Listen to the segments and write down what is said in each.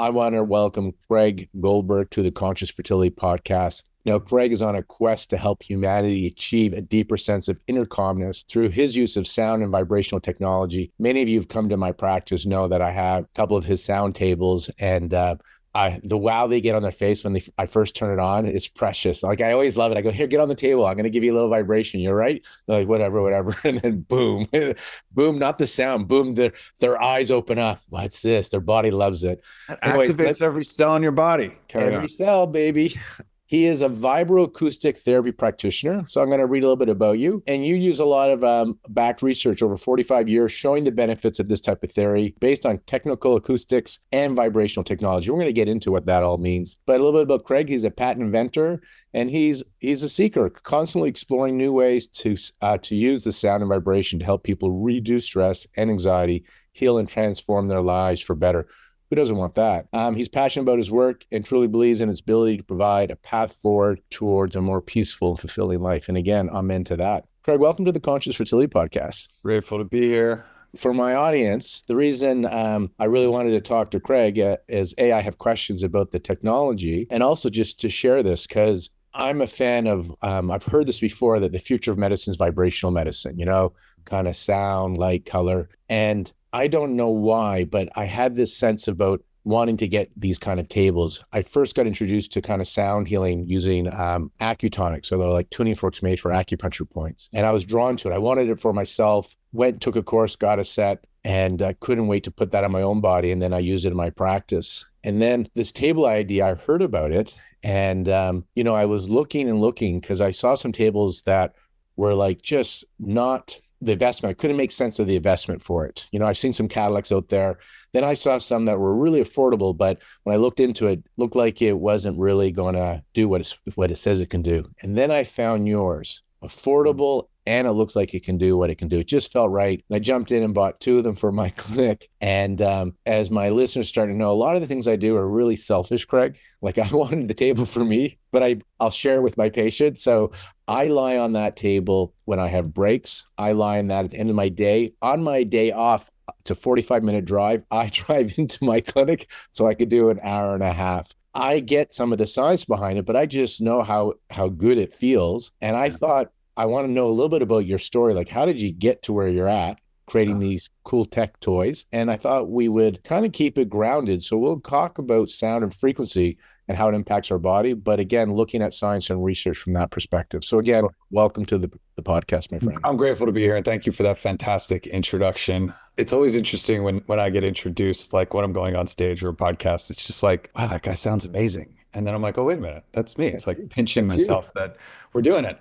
I want to welcome Craig Goldberg to the Conscious Fertility Podcast. Now, Craig is on a quest to help humanity achieve a deeper sense of inner calmness through his use of sound and vibrational technology. Many of you who've come to my practice know that I have a couple of his sound tables, and the wow they get on their face when I first turn it on is precious. Like, I always love it. I go, here, get on the table. I'm going to give you a little vibration. You're right. They're like, whatever. And then boom, boom, not the sound. Boom, their eyes open up. What's this? Their body loves it. Anyways, activates every cell in your body. Every cell, baby. He is a vibroacoustic therapy practitioner. So I'm going to read a little bit about you. And you use a lot of backed research over 45 years showing the benefits of this type of therapy based on technical acoustics and vibrational technology. We're going to get into what that all means. But a little bit about Craig. He's a patent inventor, and he's a seeker, constantly exploring new ways to use the sound and vibration to help people reduce stress and anxiety, heal and transform their lives for better. Who doesn't want that? He's passionate about his work and truly believes in its ability to provide a path forward towards a more peaceful and fulfilling life. And again, amen to that. Craig, welcome to the Conscious Fertility Podcast. Grateful to be here. For my audience, the reason I really wanted to talk to Craig is, I have questions about the technology, and also just to share this because I'm a fan of, I've heard this before, that the future of medicine is vibrational medicine, kind of sound, light, color. And I don't know why, but I had this sense about wanting to get these kind of tables. I first got introduced to kind of sound healing using Accutonic. So they're like tuning forks made for acupuncture points. And I was drawn to it. I wanted it for myself, took a course, got a set, and I couldn't wait to put that on my own body. And then I used it in my practice. And then this table idea, I heard about it. And, I was looking because I saw some tables that were like just not the investment. I couldn't make sense of the investment for it. I've seen some Cadillacs out there. Then I saw some that were really affordable, but when I looked into it, looked like it wasn't really going to do what it says it can do. And then I found yours, affordable, and it looks like it can do what it can do. It just felt right. And I jumped in and bought 2 of them for my clinic. And as my listeners start to know, a lot of the things I do are really selfish, Craig. Like, I wanted the table for me, but I'll share with my patients. So I lie on that table when I have breaks. I lie on that at the end of my day. On my day off, it's a 45-minute drive. I drive into my clinic so I could do an hour and a half. I get some of the science behind it, but I just know how good it feels. And I thought, I want to know a little bit about your story. Like, how did you get to where you're at, creating these cool tech toys? And I thought we would kind of keep it grounded. So we'll talk about sound and frequency and how it impacts our body. But again, looking at science and research from that perspective. So again, welcome to the podcast, my friend. I'm grateful to be here. And thank you for that fantastic introduction. It's always interesting when I get introduced, like when I'm going on stage or a podcast, it's just like, wow, that guy sounds amazing. And then I'm like, oh, wait a minute, that's me. It's like pinching myself that we're doing it.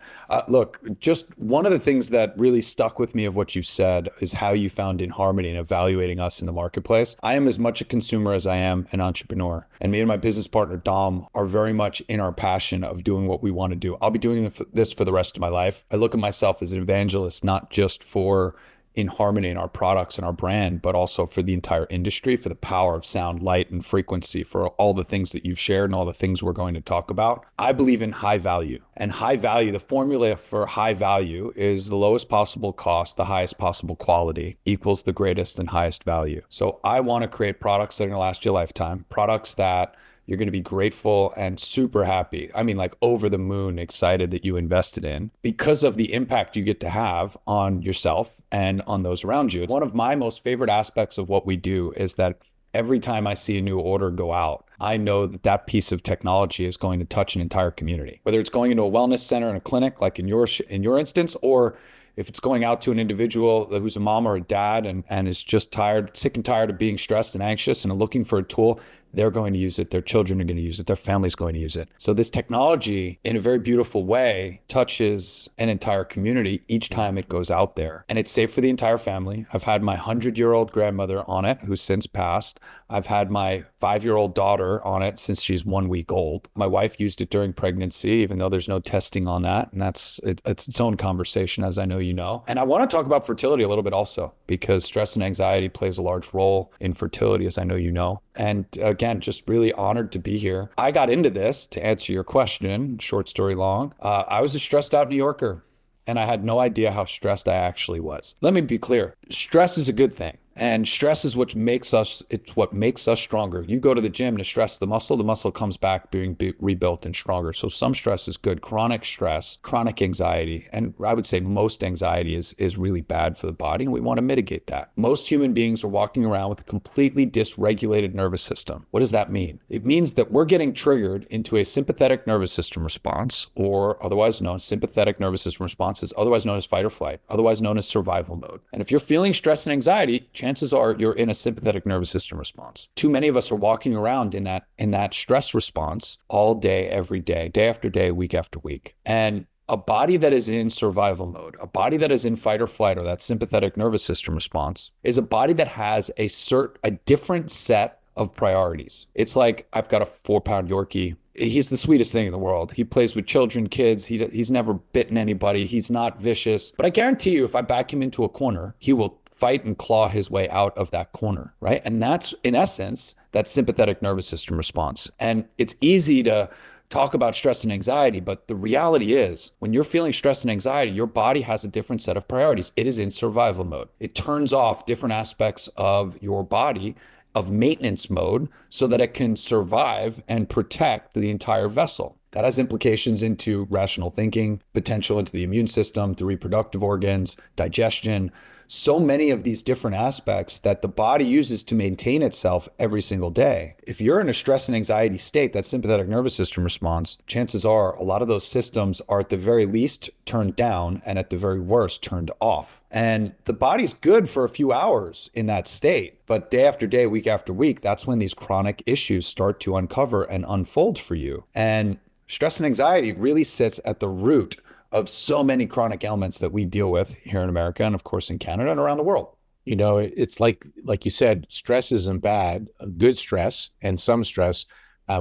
Look, just one of the things that really stuck with me of what you said is how you found InHarmony and evaluating us in the marketplace. I am as much a consumer as I am an entrepreneur. And me and my business partner, Dom, are very much in our passion of doing what we want to do. I'll be doing this for the rest of my life. I look at myself as an evangelist, not just for InHarmony and our products and our brand, but also for the entire industry, for the power of sound, light, and frequency, for all the things that you've shared and all the things we're going to talk about. I believe in high value. And high value, the formula for high value is the lowest possible cost, the highest possible quality equals the greatest and highest value. So I want to create products that are going to last you a lifetime, products that you're going to be grateful and super happy. I mean, like over the moon excited that you invested in because of the impact you get to have on yourself and on those around you. One of my most favorite aspects of what we do is that every time I see a new order go out, I know that that piece of technology is going to touch an entire community, whether it's going into a wellness center and a clinic, like in your instance, or if it's going out to an individual who's a mom or a dad and is just sick and tired of being stressed and anxious and looking for a tool, they're going to use it. Their children are going to use it. Their family's going to use it. So this technology, in a very beautiful way, touches an entire community each time it goes out there. And it's safe for the entire family. I've had my 100-year-old grandmother on it, who's since passed. I've had my 5-year-old daughter on it since she's 1 week old. My wife used it during pregnancy, even though there's no testing on that. And it's its own conversation, as I know you know. And I want to talk about fertility a little bit also, because stress and anxiety plays a large role in fertility, as I know you know. And again, just really honored to be here. I got into this, to answer your question, short story long. I was a stressed out New Yorker, and I had no idea how stressed I actually was. Let me be clear. Stress is a good thing. And stress is it's what makes us stronger. You go to the gym to stress the muscle comes back being rebuilt and stronger. So some stress is good. Chronic stress, chronic anxiety, and I would say most anxiety is really bad for the body, and we want to mitigate that. Most human beings are walking around with a completely dysregulated nervous system. What does that mean? It means that we're getting triggered into a sympathetic nervous system response, or otherwise known sympathetic nervous system response is otherwise known as fight or flight, otherwise known as survival mode. And if you're feeling stress and anxiety, chances are you're in a sympathetic nervous system response. Too many of us are walking around in that stress response all day, every day, day after day, week after week. And a body that is in survival mode, a body that is in fight or flight or that sympathetic nervous system response is a body that has a different set of priorities. It's like, I've got a 4-pound Yorkie. He's the sweetest thing in the world. He plays with children, kids. He's never bitten anybody. He's not vicious. But I guarantee you, if I back him into a corner, he will fight and claw his way out of that corner, right? And that's, in essence, that sympathetic nervous system response. And it's easy to talk about stress and anxiety, but the reality is when you're feeling stress and anxiety, your body has a different set of priorities. It is in survival mode. It turns off different aspects of your body of maintenance mode so that it can survive and protect the entire vessel. That has implications into rational thinking, potential into the immune system, the reproductive organs, digestion, so many of these different aspects that the body uses to maintain itself every single day. If you're in a stress and anxiety state, that sympathetic nervous system response, chances are a lot of those systems are at the very least turned down and at the very worst turned off. And the body's good for a few hours in that state, but day after day, week after week, that's when these chronic issues start to uncover and unfold for you. And stress and anxiety really sits at the root of so many chronic ailments that we deal with here in America and of course in Canada and around the world. You know, it's like you said, stress isn't bad. Good stress and some stress,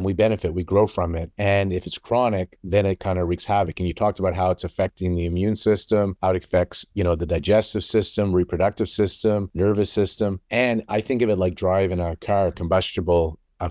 we benefit, we grow from it. And if it's chronic, then it kind of wreaks havoc. And you talked about how it's affecting the immune system, how it affects, the digestive system, reproductive system, nervous system. And I think of it like driving a car, a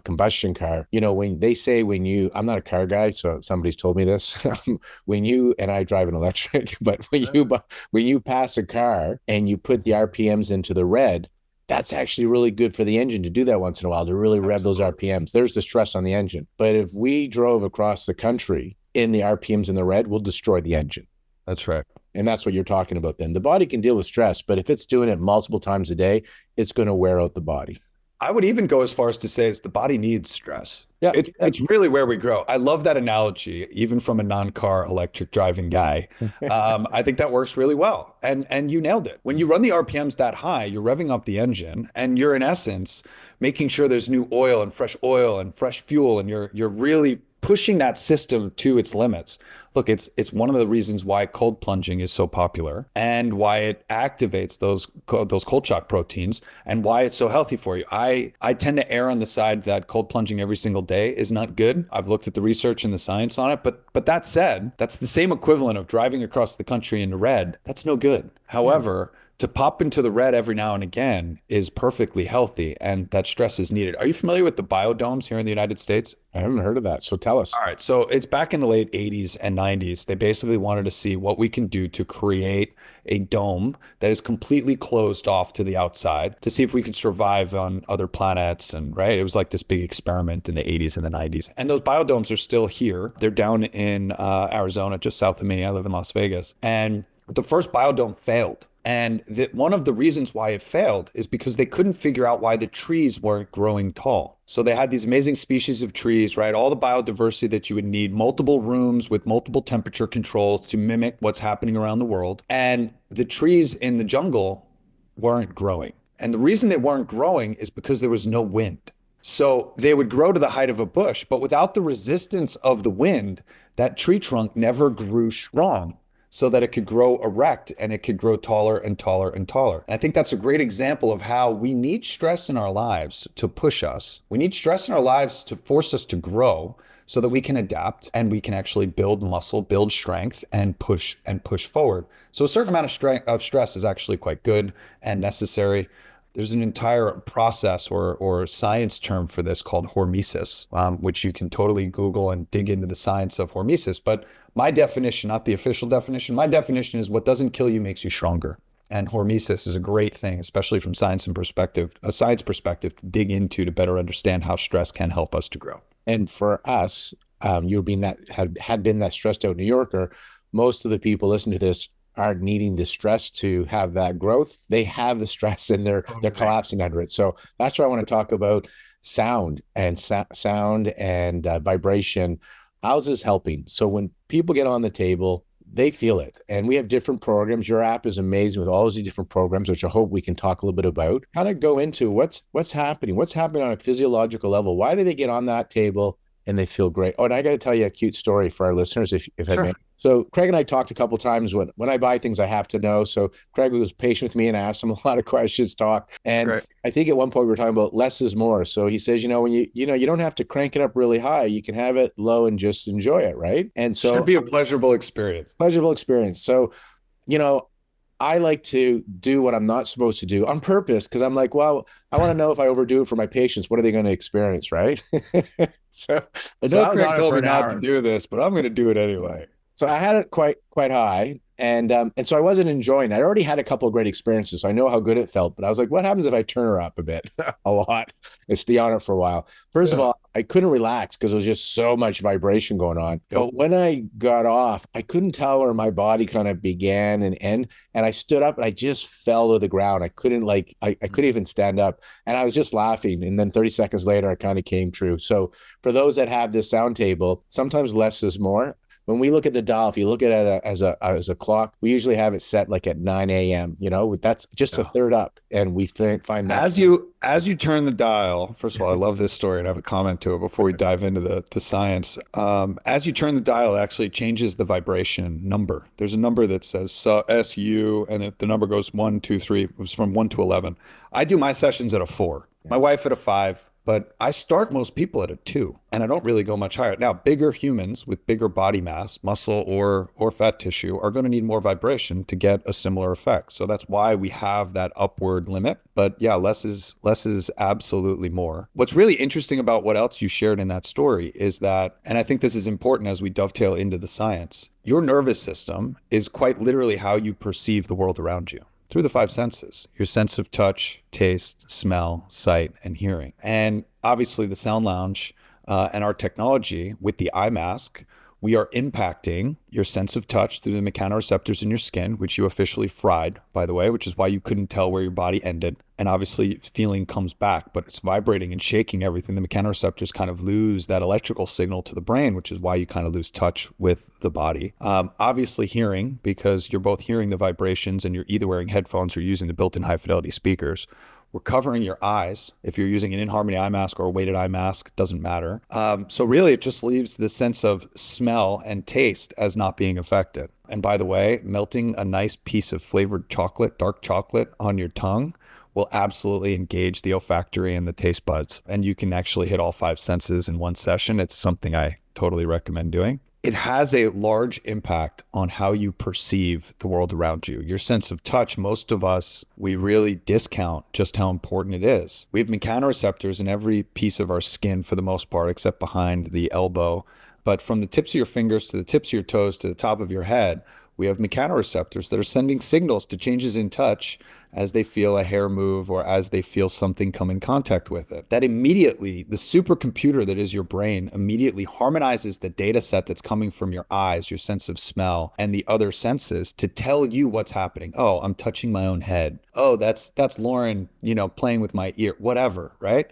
combustion car. When they say I'm not a car guy, so somebody's told me this, and I drive an electric, but when you pass a car and you put the RPMs into the red, that's actually really good for the engine to do that once in a while, to really rev those RPMs. There's the stress on the engine. But if we drove across the country in the RPMs in the red, we'll destroy the engine. That's right. And that's what you're talking about then. The body can deal with stress, but if it's doing it multiple times a day, it's going to wear out the body. I would even go as far as to say the body needs stress. Yeah, it's really where we grow. I love that analogy, even from a non-car electric driving guy. I think that works really well. And you nailed it. When you run the RPMs that high, you're revving up the engine and you're in essence making sure there's new oil and fresh fuel, and you're really pushing that system to its limits. Look, it's one of the reasons why cold plunging is so popular and why it activates those cold shock proteins and why it's so healthy for you. I tend to err on the side that cold plunging every single day is not good. I've looked at the research and the science on it, but that said, that's the same equivalent of driving across the country in the red. That's no good. However, to pop into the red every now and again is perfectly healthy, and that stress is needed. Are you familiar with the biodomes here in the United States? I haven't heard of that, so tell us. All right, so it's back in the late 80s and 90s. They basically wanted to see what we can do to create a dome that is completely closed off to the outside to see if we could survive on other planets. And right, it was like this big experiment in the 80s and the 90s. And those biodomes are still here. They're down in Arizona, just south of me. I live in Las Vegas. And the first biodome failed. And one of the reasons why it failed is because they couldn't figure out why the trees weren't growing tall. So they had these amazing species of trees, right? All the biodiversity that you would need, multiple rooms with multiple temperature controls to mimic what's happening around the world. And the trees in the jungle weren't growing. And the reason they weren't growing is because there was no wind. So they would grow to the height of a bush, but without the resistance of the wind, that tree trunk never grew strong, so that it could grow erect and it could grow taller and taller and taller. And I think that's a great example of how we need stress in our lives to push us. We need stress in our lives to force us to grow so that we can adapt and we can actually build muscle, build strength, and push forward. So a certain amount of stress is actually quite good and necessary. There's an entire process or science term for this called hormesis, which you can totally Google and dig into the science of hormesis. But my definition, not the official definition, my definition is what doesn't kill you makes you stronger. And hormesis is a great thing, especially from a science perspective, to dig into to better understand how stress can help us to grow. And for us, you being that had been that stressed out New Yorker, most of the people listening to this aren't needing the stress to have that growth. They have the stress and they're collapsing under it. So that's why I want to talk about sound and sound and vibration. How's this helping? So when people get on the table, they feel it. And we have different programs. Your app is amazing with all these different programs, which I hope we can talk a little bit about. Kind of go into what's happening. What's happening on a physiological level? Why do they get on that table and they feel great? Oh, and I got to tell you a cute story for our listeners, if I may. So Craig and I talked a couple of times when I buy things, I have to know. So Craig was patient with me and asked him a lot of questions, And Great. I think at one point we were talking about less is more. So he says, when you don't have to crank it up really high. You can have it low and just enjoy it. Right. And so should be a pleasurable experience. So, I like to do what I'm not supposed to do on purpose because I'm like, well, I want to know if I overdo it for my patients, what are they going to experience, right? I know Craig told me not to do this, but I'm going to do it anyway. So I had it quite high, and so I wasn't enjoying it. I already had a couple of great experiences, so I know how good it felt. But I was like, what happens if I turn her up a bit, a lot? It's stay on it for a while. First of all, I couldn't relax because there was just so much vibration going on. But when I got off, I couldn't tell where my body kind of began and end. And I stood up and I just fell to the ground. I couldn't I couldn't even stand up. And I was just laughing. And then 30 seconds later, I kind of came true. So for those that have this sound table, sometimes less is more. When we look at the dial, if you look at it as a clock, we usually have it set like at 9 a.m. That's just a third up, and we find that as you turn the dial. First of all, I love this story, and I have a comment to it before we dive into the science. As you turn the dial, it actually changes the vibration number. There's a number that says SU, and the number goes 1, 2, 3. It was from 1 to 11. I do my sessions at a 4. My wife at a 5. But I start most people at a 2, and I don't really go much higher. Now, bigger humans with bigger body mass, muscle or fat tissue, are going to need more vibration to get a similar effect. So that's why we have that upward limit. But yeah, less is absolutely more. What's really interesting about what else you shared in that story is that, and I think this is important as we dovetail into the science, your nervous system is quite literally how you perceive the world around you. Through the 5 senses, your sense of touch, taste, smell, sight, and hearing. And obviously the Sound Lounge and our technology with the eye mask, we are impacting your sense of touch through the mechanoreceptors in your skin, which you officially fried, by the way, which is why you couldn't tell where your body ended. And obviously feeling comes back, but it's vibrating and shaking everything. The mechanoreceptors kind of lose that electrical signal to the brain, which is why you kind of lose touch with the body. Obviously hearing, because you're both hearing the vibrations and you're either wearing headphones or using the built-in high fidelity speakers. We're covering your eyes. If you're using an InHarmony eye mask or a weighted eye mask, doesn't matter. So really it just leaves the sense of smell and taste as not being affected. And by the way, melting a nice piece of flavored chocolate, dark chocolate on your tongue will absolutely engage the olfactory and the taste buds. And you can actually hit all 5 senses in one session. It's something I totally recommend doing. It has a large impact on how you perceive the world around you. Your sense of touch, most of us, we really discount just how important it is. We have mechanoreceptors in every piece of our skin for the most part, except behind the elbow. But from the tips of your fingers to the tips of your toes to the top of your head, we have mechanoreceptors that are sending signals to changes in touch as they feel a hair move or as they feel something come in contact with it. That immediately, the supercomputer that is your brain immediately harmonizes the data set that's coming from your eyes, your sense of smell, and the other senses to tell you what's happening. Oh, I'm touching my own head. Oh, that's Lauren, playing with my ear, whatever, right?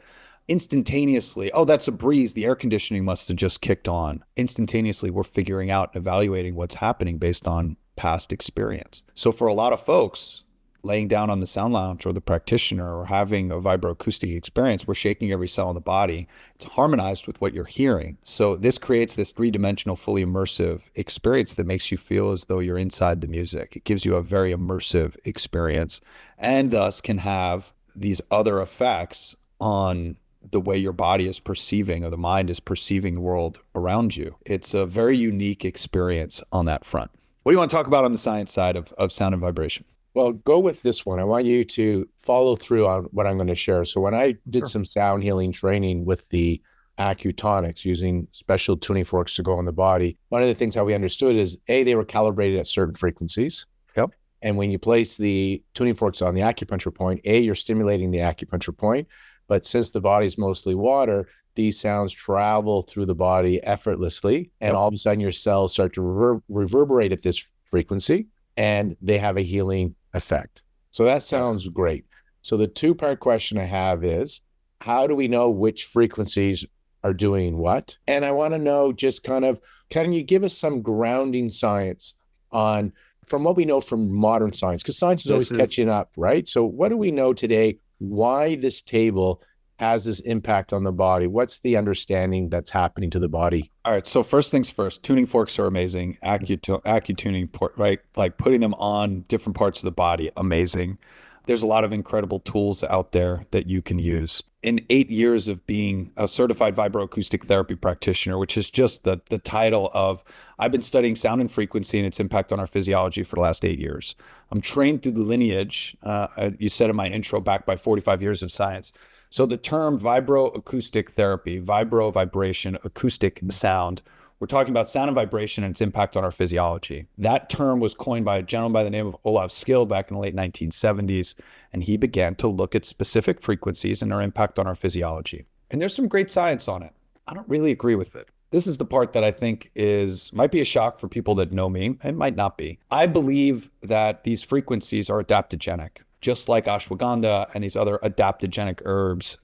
Instantaneously, oh, that's a breeze. The air conditioning must have just kicked on. Instantaneously, we're figuring out and evaluating what's happening based on past experience. So for a lot of folks, laying down on the Sound Lounge or the practitioner or having a vibroacoustic experience, we're shaking every cell in the body. It's harmonized with what you're hearing. So this creates this 3-dimensional, fully immersive experience that makes you feel as though you're inside the music. It gives you a very immersive experience and thus can have these other effects on the way your body is perceiving or the mind is perceiving the world around you. It's a very unique experience on that front. What do you want to talk about on the science side of sound and vibration? Well, go with this one. I want you to follow through on what I'm going to share. So when I did some sound healing training with the Acutonics using special tuning forks to go on the body, one of the things that we understood is, A, they were calibrated at certain frequencies. Yep. And when you place the tuning forks on the acupuncture point, you're stimulating the acupuncture point. But since the body is mostly water, these sounds travel through the body effortlessly. And all of a sudden, your cells start to reverberate at this frequency, and they have a healing effect. So that sounds great. So the two-part question I have is, how do we know which frequencies are doing what? And I want to know just can you give us some grounding science on, from what we know from modern science, because science is always catching up, right? So what do we know today, why this table has this impact on the body? What's the understanding that's happening to the body? All right. So first things first, tuning forks are amazing. Acutuning, right? Like putting them on different parts of the body, amazing. There's a lot of incredible tools out there that you can use. In 8 years of being a certified vibroacoustic therapy practitioner, which is just the title of, I've been studying sound and frequency and its impact on our physiology for the last 8 years. I'm trained through the lineage, you said in my intro, backed by 45 years of science. So the term vibroacoustic therapy, vibration, acoustic sound, we're talking about sound and vibration and its impact on our physiology. That term was coined by a gentleman by the name of Olav Skill back in the late 1970s, and he began to look at specific frequencies and their impact on our physiology. And there's some great science on it. I don't really agree with it. This is the part that I think might be a shock for people that know me. It might not be. I believe that these frequencies are adaptogenic, just like ashwagandha and these other adaptogenic herbs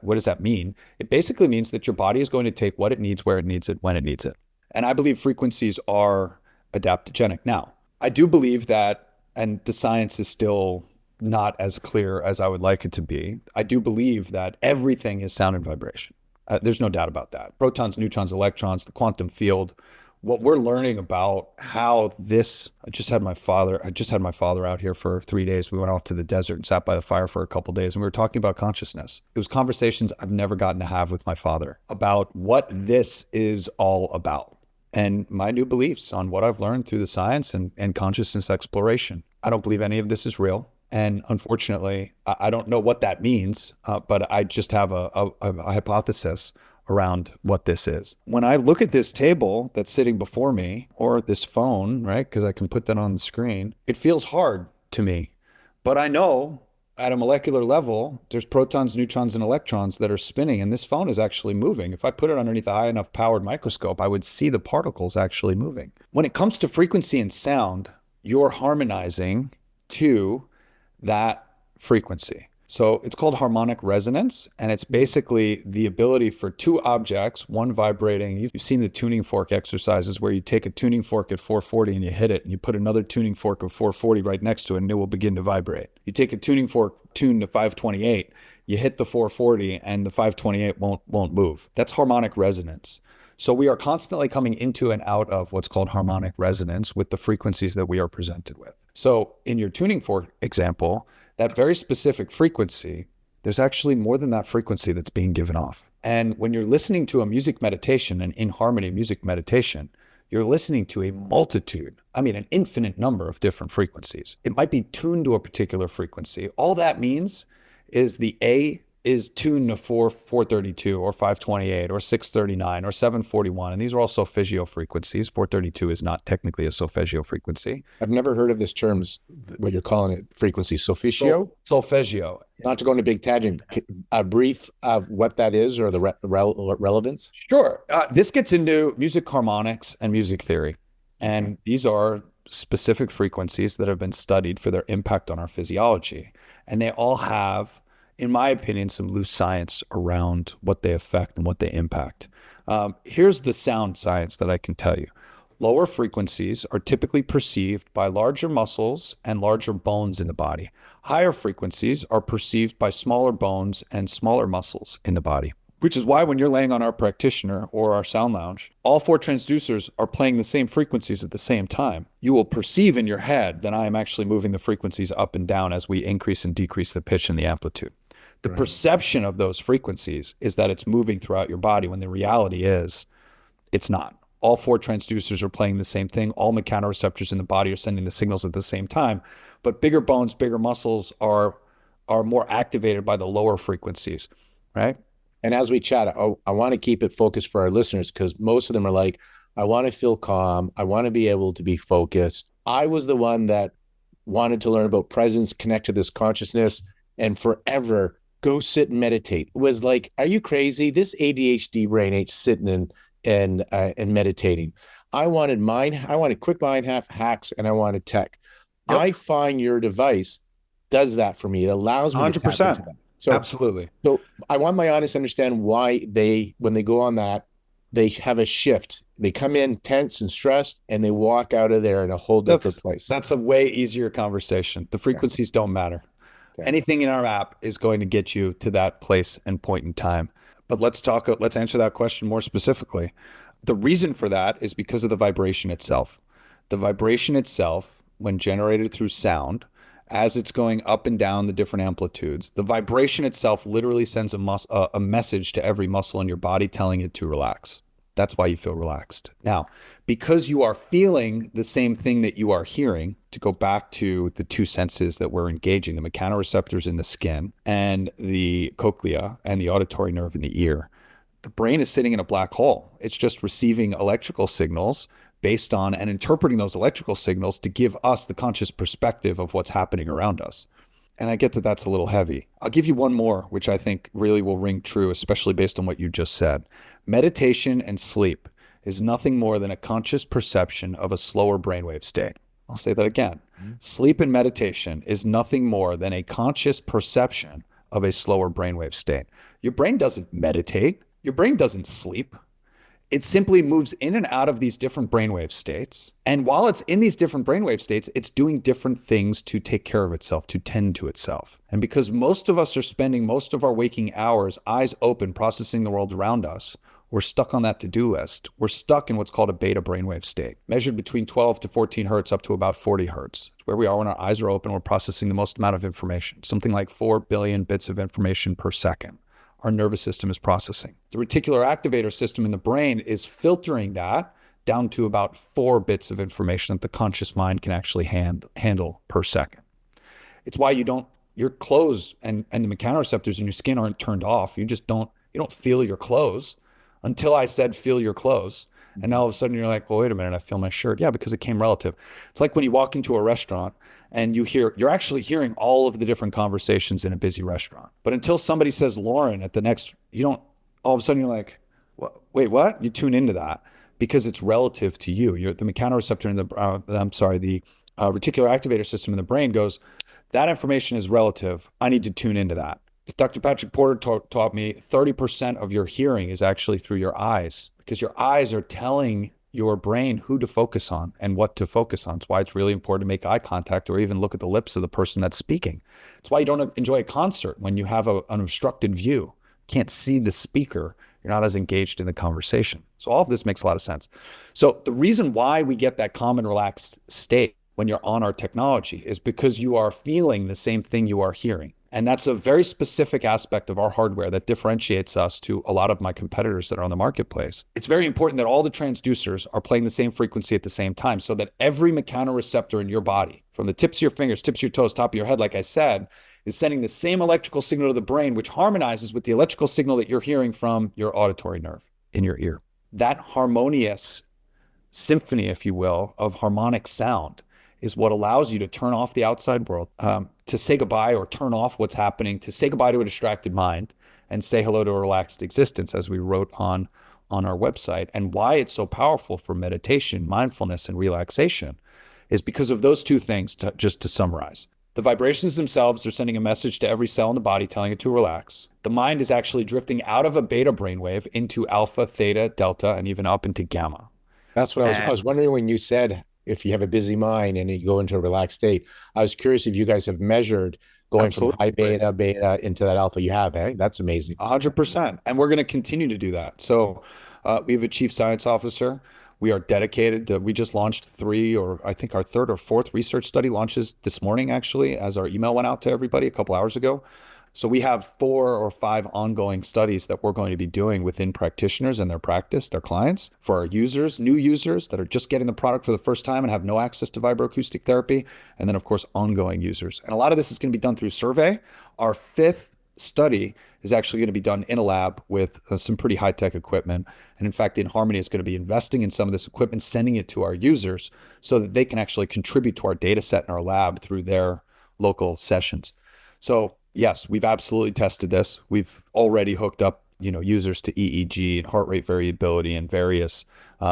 what does that mean? It basically means that your body is going to take what it needs, where it needs it, when it needs it. And I believe frequencies are adaptogenic. Now, I do believe that, and the science is still not as clear as I would like it to be, I do believe that everything is sound and vibration. There's no doubt about that. Protons, neutrons, electrons, the quantum field, what we're learning about how this, I just had my father out here for 3 days. We went off to the desert and sat by the fire for a couple of days, and we were talking about consciousness. It was conversations I've never gotten to have with my father about what this is all about and my new beliefs on what I've learned through the science and consciousness exploration. I don't believe any of this is real. And unfortunately, I don't know what that means, but I just have a hypothesis around what this is. When I look at this table that's sitting before me, or this phone, right, because I can put that on the screen, it feels hard to me. But I know at a molecular level, there's protons, neutrons, and electrons that are spinning, and this phone is actually moving. If I put it underneath a high enough powered microscope, I would see the particles actually moving. When it comes to frequency and sound, you're harmonizing to that frequency. So it's called harmonic resonance, and it's basically the ability for two objects, one vibrating. You've seen the tuning fork exercises where you take a tuning fork at 440 and you hit it, and you put another tuning fork of 440 right next to it, and it will begin to vibrate. You take a tuning fork tuned to 528, you hit the 440, and the 528 won't move. That's harmonic resonance. So we are constantly coming into and out of what's called harmonic resonance with the frequencies that we are presented with. So in your tuning fork example, that very specific frequency, there's actually more than that frequency that's being given off. And when you're listening to a music meditation, an InHarmony music meditation, you're listening to a multitude, an infinite number of different frequencies. It might be tuned to a particular frequency. All that means is the A is tuned to 432 or 528 or 639 or 741. And these are all solfeggio frequencies. 432 is not technically a solfeggio frequency. I've never heard of this term, what you're calling it, frequency. Solfeggio? Solfeggio. Not to go into a big tangent, a brief of what that is or the relevance? Sure. This gets into music harmonics and music theory. And these are specific frequencies that have been studied for their impact on our physiology. And they all have, in my opinion, some loose science around what they affect and what they impact. Here's the sound science that I can tell you. Lower frequencies are typically perceived by larger muscles and larger bones in the body. Higher frequencies are perceived by smaller bones and smaller muscles in the body, which is why when you're laying on our practitioner or our sound lounge, all four transducers are playing the same frequencies at the same time. You will perceive in your head that I am actually moving the frequencies up and down as we increase and decrease the pitch and the amplitude. The perception of those frequencies is that it's moving throughout your body, when the reality is it's not. All four transducers are playing the same thing. All mechanoreceptors in the body are sending the signals at the same time. But bigger bones, bigger muscles are more activated by the lower frequencies, right? And as we chat, I want to keep it focused for our listeners, because most of them are like, I want to feel calm. I want to be able to be focused. I was the one that wanted to learn about presence, connect to this consciousness, and forever go sit and meditate. It was like, are you crazy? This ADHD brain ain't sitting and meditating. I wanted quick mind hacks, and I wanted tech. Yep. I find your device does that for me. It allows me to tap 100%. into that. So Absolutely. so I want my audience to understand why when they go on that, they have a shift. They come in tense and stressed, and they walk out of there in a whole different place. That's a way easier conversation. The frequencies don't matter. Okay. Anything in our app is going to get you to that place and point in time. But let's answer that question more specifically. The reason for that is because of the vibration itself. The vibration itself, when generated through sound, as it's going up and down the different amplitudes, the vibration itself literally sends a message to every muscle in your body telling it to relax. That's why you feel relaxed. Now, because you are feeling the same thing that you are hearing, to go back to the two senses that we're engaging, the mechanoreceptors in the skin and the cochlea and the auditory nerve in the ear, the brain is sitting in a black hole. It's just receiving electrical signals based on and interpreting those electrical signals to give us the conscious perspective of what's happening around us. And I get that that's a little heavy. I'll give you one more, which I think really will ring true, especially based on what you just said. Meditation and sleep is nothing more than a conscious perception of a slower brainwave state. I'll say that again. Sleep and meditation is nothing more than a conscious perception of a slower brainwave state. Your brain doesn't meditate. Your brain doesn't sleep. It simply moves in and out of these different brainwave states. And while it's in these different brainwave states, it's doing different things to take care of itself, to tend to itself. And because most of us are spending most of our waking hours eyes open, processing the world around us, we're stuck on that to-do list. We're stuck in what's called a beta brainwave state, measured between 12 to 14 hertz up to about 40 hertz. It's where we are when our eyes are open. We're processing the most amount of information, something like 4 billion bits of information per second. Our nervous system is processing. The reticular activator system in the brain is filtering that down to about 4 bits of information that the conscious mind can actually handle per second. It's why your clothes and the mechanoreceptors in your skin aren't turned off. You don't feel your clothes until I said, feel your clothes. And now all of a sudden you're like, well, wait a minute, I feel my shirt. Yeah, because it came relative. It's like when you walk into a restaurant and you're actually hearing all of the different conversations in a busy restaurant. But until somebody says Lauren at the next, all of a sudden you're like, wait, what? You tune into that because it's relative to you. The mechanoreceptor in the reticular activator system in the brain goes, that information is relative. I need to tune into that. Dr. Patrick Porter taught me 30% of your hearing is actually through your eyes, because your eyes are telling your brain who to focus on and what to focus on. It's why it's really important to make eye contact or even look at the lips of the person that's speaking. It's why you don't enjoy a concert when you have an obstructed view. You can't see the speaker. You're not as engaged in the conversation. So all of this makes a lot of sense. So the reason why we get that calm and relaxed state when you're on our technology is because you are feeling the same thing you are hearing. And that's a very specific aspect of our hardware that differentiates us to a lot of my competitors that are on the marketplace. It's very important that all the transducers are playing the same frequency at the same time so that every mechanoreceptor in your body, from the tips of your fingers, tips of your toes, top of your head, like I said, is sending the same electrical signal to the brain, which harmonizes with the electrical signal that you're hearing from your auditory nerve in your ear. That harmonious symphony, if you will, of harmonic sound is what allows you to turn off the outside world, to say goodbye or turn off what's happening, to say goodbye to a distracted mind and say hello to a relaxed existence, as we wrote on our website. And why it's so powerful for meditation, mindfulness, and relaxation is because of those two things, just to summarize. The vibrations themselves are sending a message to every cell in the body telling it to relax. The mind is actually drifting out of a beta brainwave into alpha, theta, delta, and even up into gamma. That's what I was wondering when you said, if you have a busy mind and you go into a relaxed state. I was curious if you guys have measured going Absolutely. from high beta into that alpha. You have, eh? That's amazing. 100%. And we're going to continue to do that. So we have a chief science officer. We are dedicated we just launched 3, or I think our 3rd or 4th research study launches this morning, actually, as our email went out to everybody a couple hours ago. So we have 4 or 5 ongoing studies that we're going to be doing within practitioners and their practice, their clients, for our users, new users that are just getting the product for the first time and have no access to vibroacoustic therapy, and then, of course, ongoing users. And a lot of this is going to be done through survey. Our 5th study is actually going to be done in a lab with some pretty high-tech equipment. And in fact, InHarmony is going to be investing in some of this equipment, sending it to our users so that they can actually contribute to our data set in our lab through their local sessions. So yes, we've absolutely tested this. We've already hooked up, users to EEG and heart rate variability and various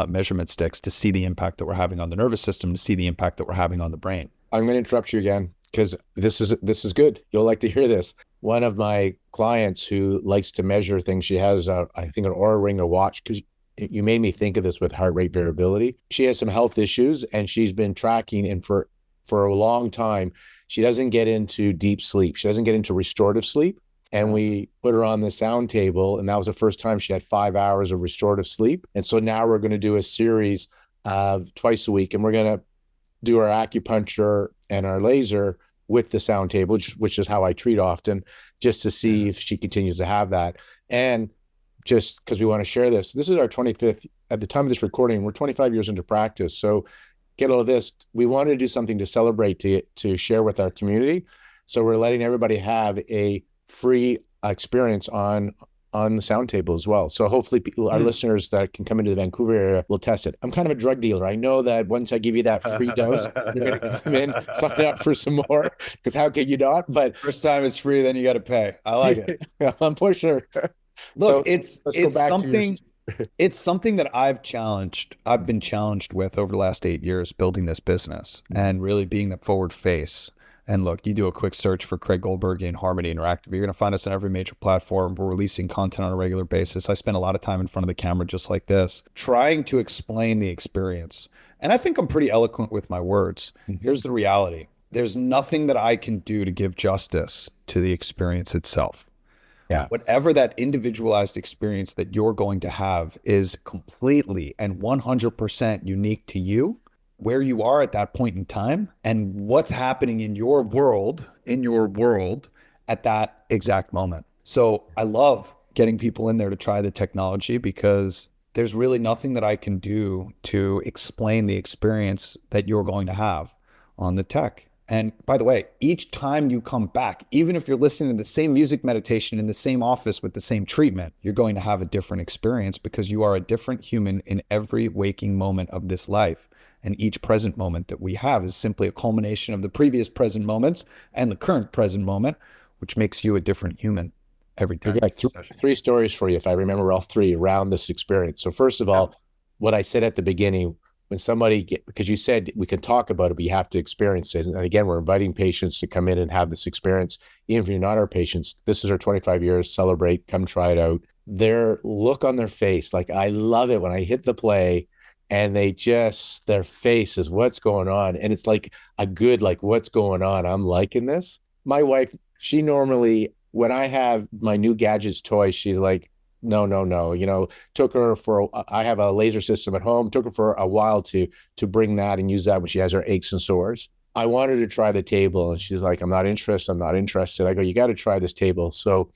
measurement sticks to see the impact that we're having on the nervous system, to see the impact that we're having on the brain. I'm going to interrupt you again because this is good. You'll like to hear this. One of my clients who likes to measure things, she has, I think, an Oura Ring or watch, because you made me think of this with heart rate variability. She has some health issues, and she's been tracking, and for a long time, she doesn't get into deep sleep. She doesn't get into restorative sleep. And we put her on the sound table, and that was the first time she had 5 hours of restorative sleep. And so now we're going to do a series of twice a week, and we're going to do our acupuncture and our laser with the sound table, which is how I treat often, just to see if she continues to have that. And just because we want to share this is our 25th, at the time of this recording, we're 25 years into practice. So get all of this. We wanted to do something to celebrate, to share with our community. So we're letting everybody have a free experience on the sound table as well. So hopefully our listeners that can come into the Vancouver area will test it. I'm kind of a drug dealer. I know that once I give you that free dose, you're going to come in, sign up for some more, because how can you not? But first time it's free, then you got to pay. I like it. I'm pushing. Look, so it's something that I've been challenged with over the last 8 years, building this business and really being the forward face. And look, you do a quick search for Craig Goldberg in InHarmony Interactive. You're going to find us on every major platform. We're releasing content on a regular basis. I spend a lot of time in front of the camera just like this, trying to explain the experience. And I think I'm pretty eloquent with my words. Here's the reality. There's nothing that I can do to give justice to the experience itself. Yeah. Whatever that individualized experience that you're going to have is completely and 100% unique to you, where you are at that point in time, and what's happening in your world at that exact moment. So I love getting people in there to try the technology, because there's really nothing that I can do to explain the experience that you're going to have on the tech. And by the way, each time you come back, even if you're listening to the same music meditation in the same office with the same treatment, you're going to have a different experience, because you are a different human in every waking moment of this life. And each present moment that we have is simply a culmination of the previous present moments and the current present moment, which makes you a different human every time. I got three stories for you, if I remember all three, around this experience. So first of all, what I said at the beginning, when somebody, because you said we can talk about it, but you have to experience it. And again, we're inviting patients to come in and have this experience. Even if you're not our patients, this is our 25 years, celebrate, come try it out. Their look on their face, like, I love it when I hit the play and their face is, what's going on? And it's like a good, like, what's going on? I'm liking this. My wife, she normally, when I have my new gadgets toys, she's like, no. Took her I have a laser system at home, took her for a while to bring that and use that when she has her aches and sores. I wanted to try the table, and she's like, I'm not interested. I go, you got to try this table. So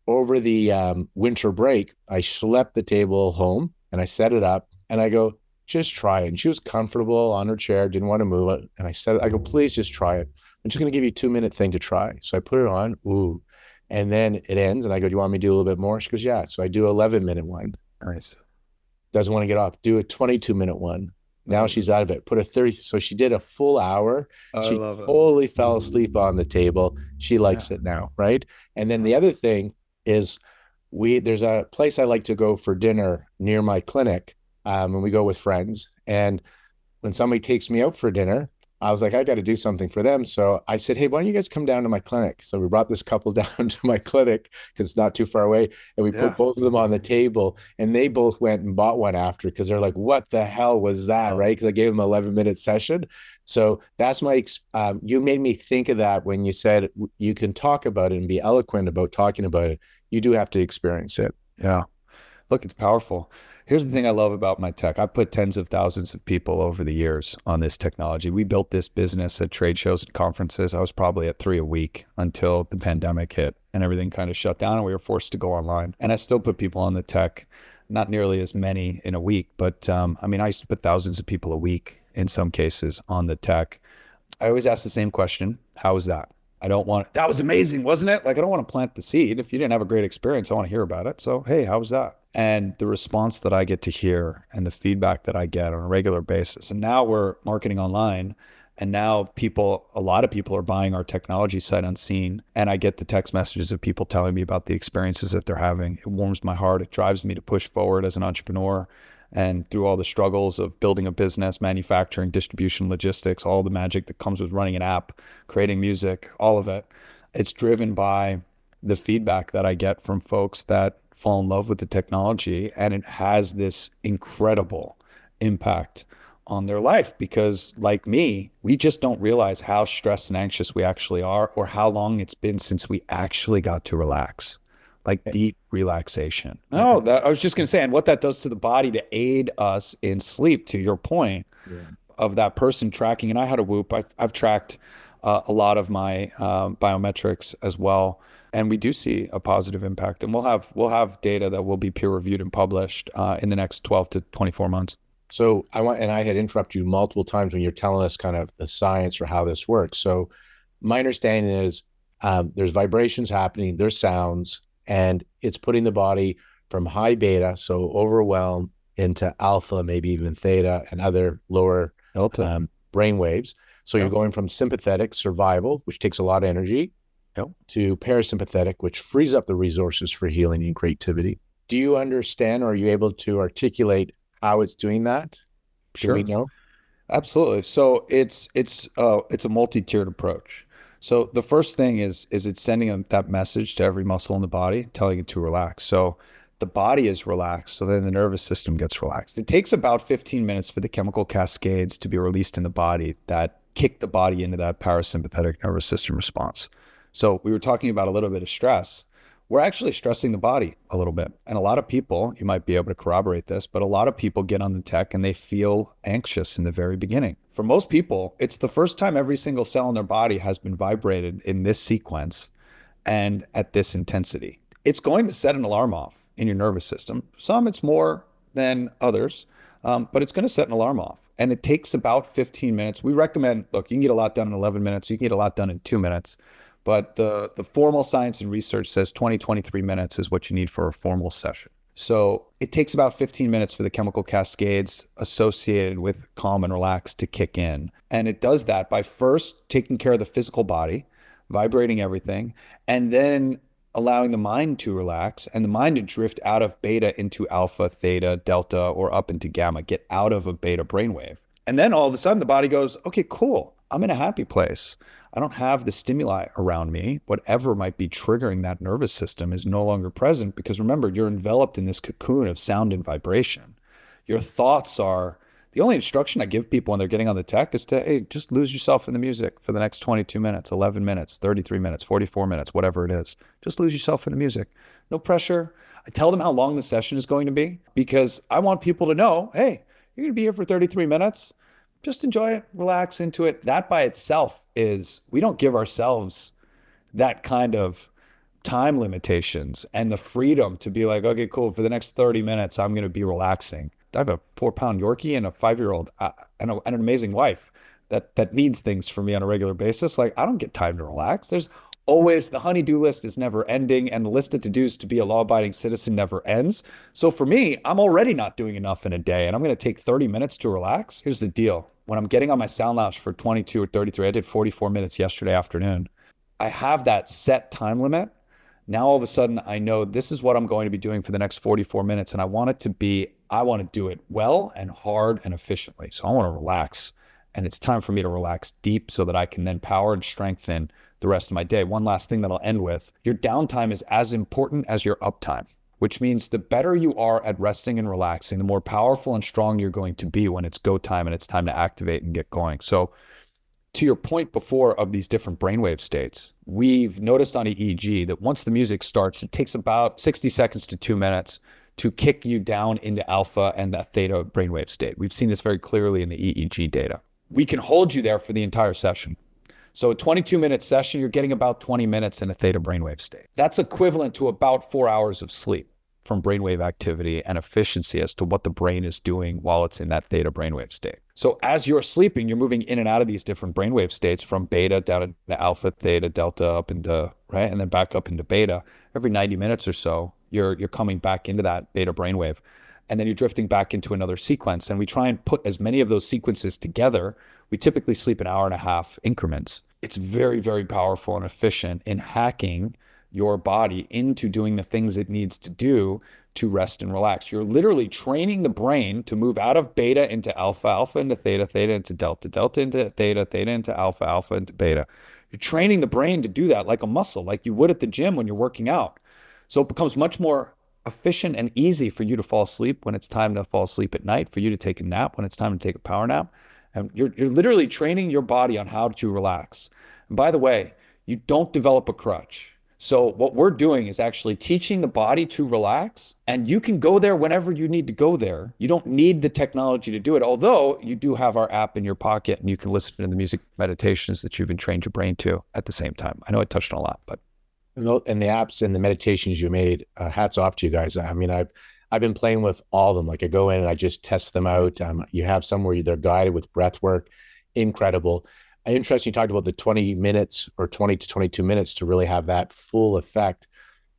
over the winter break, I schlepped the table home and I set it up, and I go, just try it. And she was comfortable on her chair, didn't want to move it. And I go, please just try it. I'm just going to give you a 2-minute thing to try. So I put it on. Ooh. And then it ends, and I go, do you want me to do a little bit more? She goes, yeah. So I do 11-minute one. Nice. Doesn't want to get off. Do a 22-minute one. Now she's out of it. Put a 30. So she did a full hour. She totally fell asleep on the table. She likes it now, right? And then the other thing is, there's a place I like to go for dinner near my clinic, and we go with friends. And when somebody takes me out for dinner, I was like, I got to do something for them. So I said, hey, why don't you guys come down to my clinic? So we brought this couple down to my clinic, because it's not too far away. And we put both of them on the table, and they both went and bought one after, because they're like, what the hell was that? Right. Because I gave them an 11-minute session. So that's you made me think of that when you said you can talk about it and be eloquent about talking about it. You do have to experience it. Yeah. Look, it's powerful. Here's the thing I love about my tech. I've put tens of thousands of people over the years on this technology. We built this business at trade shows and conferences. I was probably at 3 a week until the pandemic hit and everything kind of shut down and we were forced to go online. And I still put people on the tech, not nearly as many in a week, but I used to put thousands of people a week in some cases on the tech. I always ask the same question. How is that? I don't want, that was amazing, wasn't it? Like, I don't want to plant the seed. If you didn't have a great experience, I want to hear about it. So, hey, how was that? And the response that I get to hear and the feedback that I get on a regular basis. And now we're marketing online. And now a lot of people are buying our technology sight unseen. And I get the text messages of people telling me about the experiences that they're having. It warms my heart. It drives me to push forward as an entrepreneur. And through all the struggles of building a business, manufacturing, distribution, logistics, all the magic that comes with running an app, creating music, all of it, it's driven by the feedback that I get from folks that fall in love with the technology. And it has this incredible impact on their life because, like me, we just don't realize how stressed and anxious we actually are, or how long it's been since we actually got to relax, like deep relaxation. Yeah. No, that I was just going to say, and what that does to the body to aid us in sleep, to your point Yeah. of that person tracking. And I had a Whoop. I've tracked a lot of my biometrics as well. And we do see a positive impact. And we'll have data that will be peer reviewed and published in the next 12 to 24 months. So and I had interrupted you multiple times when you're telling us kind of the science or how this works. So my understanding is there's vibrations happening, there's sounds, and it's putting the body from high beta, so overwhelmed, into alpha, maybe even theta and other lower Delta. brain waves. So you're Yep. going from sympathetic survival, which takes a lot of energy, Yep. to parasympathetic, which frees up the resources for healing and creativity. Do you understand, or are you able to articulate how it's doing that? Do we Sure. know? Absolutely. So it's a multi-tiered approach. So the first thing is it's sending that message to every muscle in the body, telling it to relax. So the body is relaxed, so then the nervous system gets relaxed. It takes about 15 minutes for the chemical cascades to be released in the body that kick the body into that parasympathetic nervous system response. So we were talking about a little bit of stress. We're actually stressing the body a little bit. And a lot of people, you might be able to corroborate this, but a lot of people get on the tech and they feel anxious in the very beginning. For most people, it's the first time every single cell in their body has been vibrated in this sequence and at this intensity. It's going to set an alarm off in your nervous system. Some it's more than others, but it's going to set an alarm off. And it takes about 15 minutes. We recommend, look, you can get a lot done in 11 minutes. You can get a lot done in 2 minutes. But the formal science and research says 20, 23 minutes is what you need for a formal session. So it takes about 15 minutes for the chemical cascades associated with calm and relax to kick in. And it does that by first taking care of the physical body, vibrating everything, and then allowing the mind to relax and the mind to drift out of beta into alpha, theta, delta, or up into gamma, get out of a beta brainwave. And then all of a sudden the body goes, okay, cool. I'm in a happy place. I don't have the stimuli around me. Whatever might be triggering that nervous system is no longer present because remember, you're enveloped in this cocoon of sound and vibration. Your thoughts are, the only instruction I give people when they're getting on the tech is to, hey, just lose yourself in the music for the next 22 minutes, 11 minutes, 33 minutes, 44 minutes, whatever it is. Just lose yourself in the music. No pressure. I tell them how long the session is going to be because I want people to know, hey, you're going to be here for 33 minutes. Just enjoy it, relax into it. That by itself is, we don't give ourselves that kind of time limitations and the freedom to be like, okay, cool. For the next 30 minutes, I'm going to be relaxing. I have a 4-pound Yorkie and a 5-year-old and an amazing wife that needs things from me on a regular basis. Like, I don't get time to relax. There's always, the honey-do list is never ending, and the list of to-dos to be a law-abiding citizen never ends. So for me, I'm already not doing enough in a day, and I'm going to take 30 minutes to relax. Here's the deal. When I'm getting on my sound lounge for 22 or 33, I did 44 minutes yesterday afternoon. I have that set time limit. Now all of a sudden I know this is what I'm going to be doing for the next 44 minutes. And I want to do it well and hard and efficiently. So I want to relax. And it's time for me to relax deep so that I can then power and strengthen the rest of my day. One last thing that I'll end with, your downtime is as important as your uptime, which means the better you are at resting and relaxing, the more powerful and strong you're going to be when it's go time and it's time to activate and get going. So to your point before of these different brainwave states, we've noticed on EEG that once the music starts, it takes about 60 seconds to 2 minutes to kick you down into alpha and that theta brainwave state. We've seen this very clearly in the EEG data. We can hold you there for the entire session. So a 22-minute session, you're getting about 20 minutes in a theta brainwave state. That's equivalent to about 4 hours of sleep. from brainwave activity and efficiency as to what the brain is doing while it's in that theta brainwave state. So as you're sleeping, you're moving in and out of these different brainwave states from beta down into alpha, theta, delta, up into, right? And then back up into beta. Every 90 minutes or so, you're coming back into that beta brainwave. And then you're drifting back into another sequence. And we try and put as many of those sequences together. We typically sleep an hour and a half increments. It's very, very powerful and efficient in hacking your body into doing the things it needs to do to rest and relax. You're literally training the brain to move out of beta into alpha, alpha into theta, theta into delta, delta into theta, theta into alpha, alpha into beta. You're training the brain to do that like a muscle, like you would at the gym when you're working out. So it becomes much more efficient and easy for you to fall asleep when it's time to fall asleep at night, for you to take a nap when it's time to take a power nap. And you're literally training your body on how to relax. And by the way, you don't develop a crutch. So what we're doing is actually teaching the body to relax, and you can go there whenever you need to go there. You don't need the technology to do it, although you do have our app in your pocket and you can listen to the music meditations that you've entrained your brain to at the same time. I know I touched on a lot, but. And the apps and the meditations you made, hats off to you guys. I mean, I've been playing with all of them. Like I go in and I just test them out. You have some where they're guided with breath work. Incredible. Interesting. You talked about the 20 minutes or 20 to 22 minutes to really have that full effect.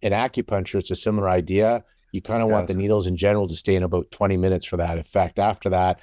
In acupuncture, it's a similar idea. You kind of want the needles in general to stay in about 20 minutes for that effect. After that,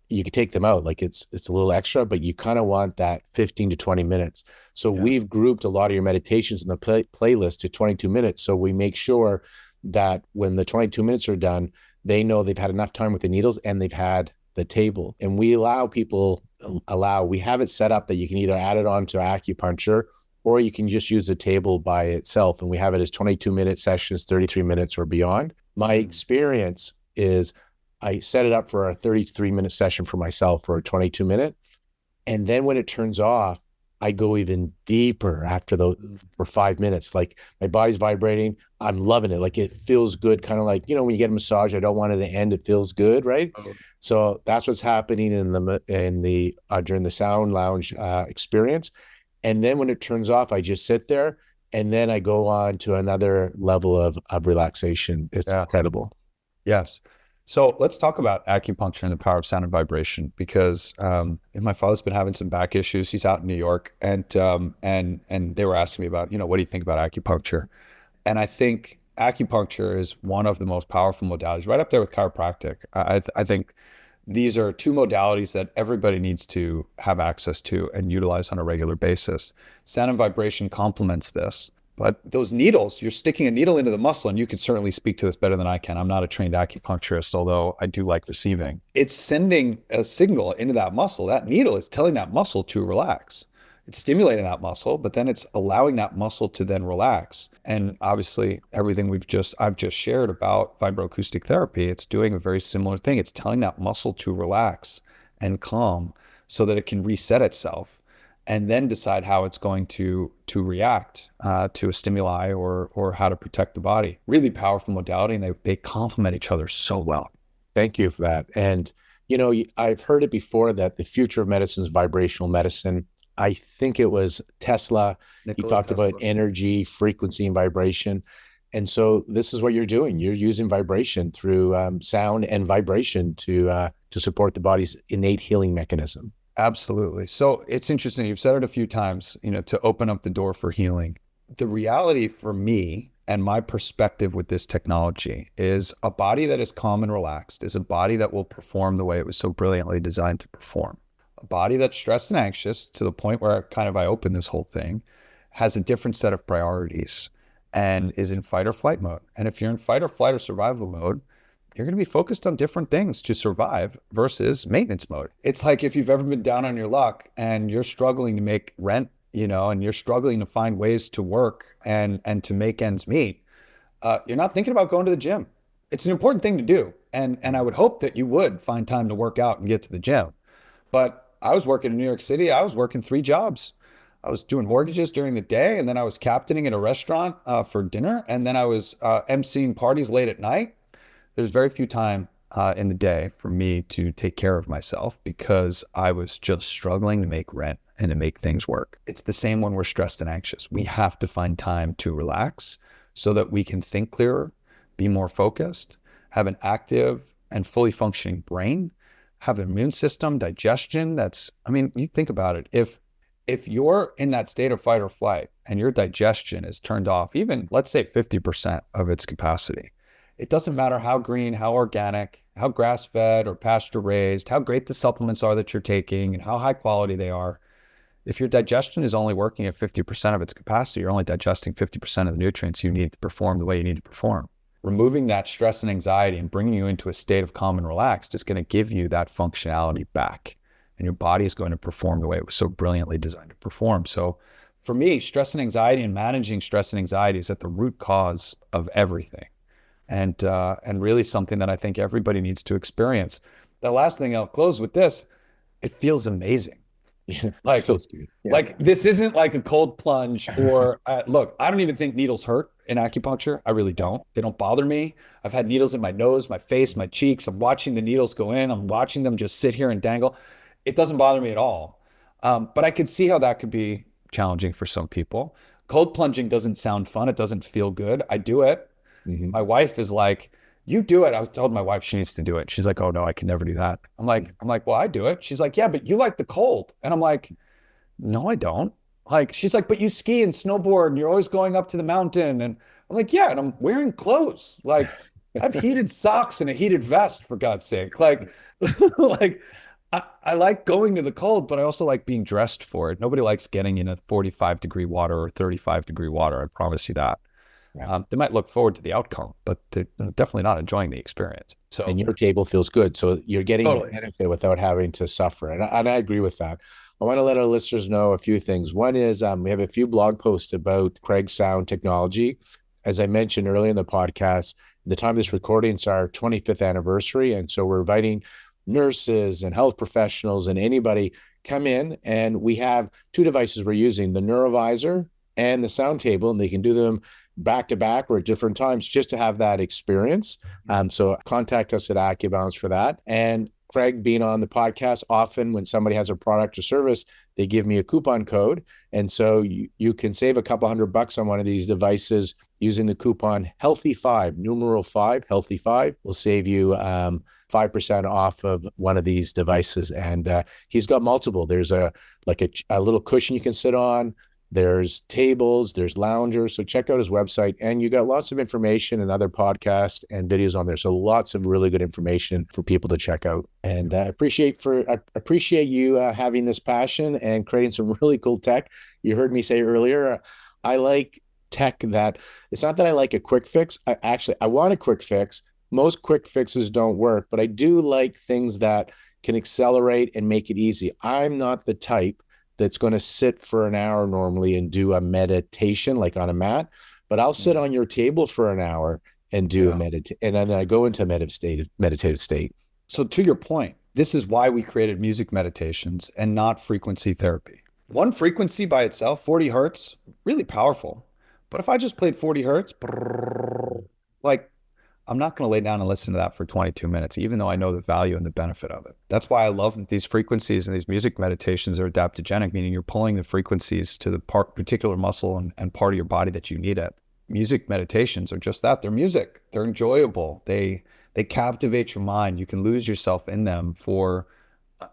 you can take them out. Like it's a little extra, but you kind of want that 15 to 20 minutes. So we've grouped a lot of your meditations in the playlist to 22 minutes. So we make sure that when the 22 minutes are done, they know they've had enough time with the needles and they've had the table. And we we have it set up that you can either add it on to acupuncture or you can just use the table by itself. And we have it as 22-minute sessions, 33 minutes or beyond. My experience is I set it up for a 33-minute session for myself for a 22-minute. And then when it turns off, I go even deeper for 5 minutes. Like my body's vibrating. I'm loving it. Like it feels good. Kind of like, when you get a massage, I don't want it to end. It feels good. Right. Oh. So that's what's happening during the sound lounge experience. And then when it turns off, I just sit there and then I go on to another level of relaxation. It's incredible. Yes. So let's talk about acupuncture and the power of sound and vibration, because my father's been having some back issues. He's out in New York, and they were asking me about, what do you think about acupuncture? And I think acupuncture is one of the most powerful modalities, right up there with chiropractic. I think these are two modalities that everybody needs to have access to and utilize on a regular basis. Sound and vibration complements this. But those needles, you're sticking a needle into the muscle, and you can certainly speak to this better than I can. I'm not a trained acupuncturist, although I do like receiving. It's sending a signal into that muscle. That needle is telling that muscle to relax. It's stimulating that muscle, but then it's allowing that muscle to then relax. And obviously, everything I've just shared about vibroacoustic therapy, it's doing a very similar thing. It's telling that muscle to relax and calm so that it can reset itself and then decide how it's going to react to a stimuli or how to protect the body. Really powerful modality, and they complement each other so well. Thank you for that. And, I've heard it before that the future of medicine is vibrational medicine. I think it was Tesla. He talked about energy, frequency, and vibration. And so this is what you're doing. You're using vibration through sound and vibration to support the body's innate healing mechanism. Absolutely. So it's interesting. You've said it a few times, to open up the door for healing. The reality for me and my perspective with this technology is a body that is calm and relaxed is a body that will perform the way it was so brilliantly designed to perform. A body that's stressed and anxious to the point where I open this whole thing has a different set of priorities and is in fight or flight mode. And if you're in fight or flight or survival mode, you're going to be focused on different things to survive versus maintenance mode. It's like if you've ever been down on your luck and you're struggling to make rent, and you're struggling to find ways to work and to make ends meet, you're not thinking about going to the gym. It's an important thing to do. And I would hope that you would find time to work out and get to the gym. But I was working in New York City. I was working 3 jobs. I was doing mortgages during the day, and then I was captaining at a restaurant for dinner, and then I was emceeing parties late at night. There's very few time in the day for me to take care of myself because I was just struggling to make rent and to make things work. It's the same when we're stressed and anxious. We have to find time to relax so that we can think clearer, be more focused, have an active and fully functioning brain, have an immune system, digestion. You think about it. If you're in that state of fight or flight and your digestion is turned off, even let's say 50% of its capacity, it doesn't matter how green, how organic, how grass-fed or pasture-raised, how great the supplements are that you're taking and how high quality they are. If your digestion is only working at 50% of its capacity, you're only digesting 50% of the nutrients you need to perform the way you need to perform. Removing that stress and anxiety and bringing you into a state of calm and relaxed is going to give you that functionality back. And your body is going to perform the way it was so brilliantly designed to perform. So for me, stress and anxiety and managing stress and anxiety is at the root cause of everything. And really something that I think everybody needs to experience. The last thing, I'll close with this, it feels amazing. Like, So good. Yeah. like this isn't like a cold plunge or look, I don't even think needles hurt in acupuncture. I really don't. They don't bother me. I've had needles in my nose, my face, my cheeks. I'm watching the needles go in. I'm watching them just sit here and dangle. It doesn't bother me at all. But I could see how that could be challenging for some people. Cold plunging doesn't sound fun. It doesn't feel good. I do it. Mhm. My wife is like, you do it. I told my wife she needs to do it. She's like, oh no, I can never do that. I'm like, well, I do it. She's like, yeah, but you like the cold. And I'm like, no, I don't. Like, she's like, but you ski and snowboard and you're always going up to the mountain. And I'm like, yeah, and I'm wearing clothes. Like, I have heated socks and a heated vest, for God's sake. Like, like I like going to the cold, but I also like being dressed for it. Nobody likes getting in a 45-degree water or 35-degree water. I promise you that. Yeah. They might look forward to the outcome, but they're definitely not enjoying the experience. So, And your table feels good. So you're getting the totally. benefit without having to suffer. And I agree with that. I want to let our listeners know a few things. One is we have a few blog posts about Craig's sound technology. As I mentioned earlier in the podcast, the time of this recording, it's our 25th anniversary. And so we're inviting nurses and health professionals and anybody come in. And we have two devices we're using, the Neurovisor and the sound table, and they can do them back to back or at different times just to have that experience. So contact us at Acubalance for that. And Craig, being on the podcast, often when somebody has a product or service, they give me a coupon code. And so you can save a couple $100 on one of these devices using the coupon Healthy5, numeral 5, Healthy5 will save you 5% off of one of these devices. And he's got multiple. There's a little cushion you can sit on. There's tables, there's loungers. So check out his website, and you got lots of information and other podcasts and videos on there. So lots of really good information for people to check out. And I appreciate you having this passion and creating some really cool tech. You heard me say earlier, I like tech that it's not that I like a quick fix. I want a quick fix. Most quick fixes don't work, but I do like things that can accelerate and make it easy. I'm not the type that's going to sit for an hour normally and do a meditation like on a mat, but I'll sit on your table for an hour and do a meditation, and then I go into a meditative state. So to your point, this is why we created music meditations and not frequency therapy. One frequency by itself, 40 hertz, really powerful. But if I just played 40 hertz, like, I'm not going to lay down and listen to that for 22 minutes, even though I know the value and the benefit of it. That's why I love that these frequencies and these music meditations are adaptogenic, meaning you're pulling the frequencies to the particular muscle and part of your body that you need it. Music meditations are just that. They're music. They're enjoyable. They captivate your mind. You can lose yourself in them for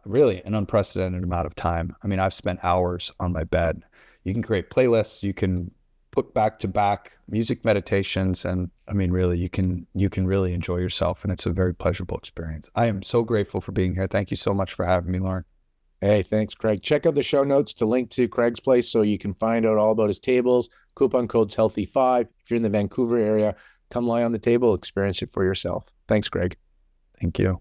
really an unprecedented amount of time. I mean, I've spent hours on my bed. You can create playlists. You can put back-to-back music meditations, and I mean, really, you can really enjoy yourself, and it's a very pleasurable experience. I am so grateful for being here. Thank you so much for having me, Lorne. Hey, thanks, Craig. Check out the show notes to link to Craig's place so you can find out all about his tables. Coupon code's Healthy5. If you're in the Vancouver area, come lie on the table, experience it for yourself. Thanks, Craig. Thank you.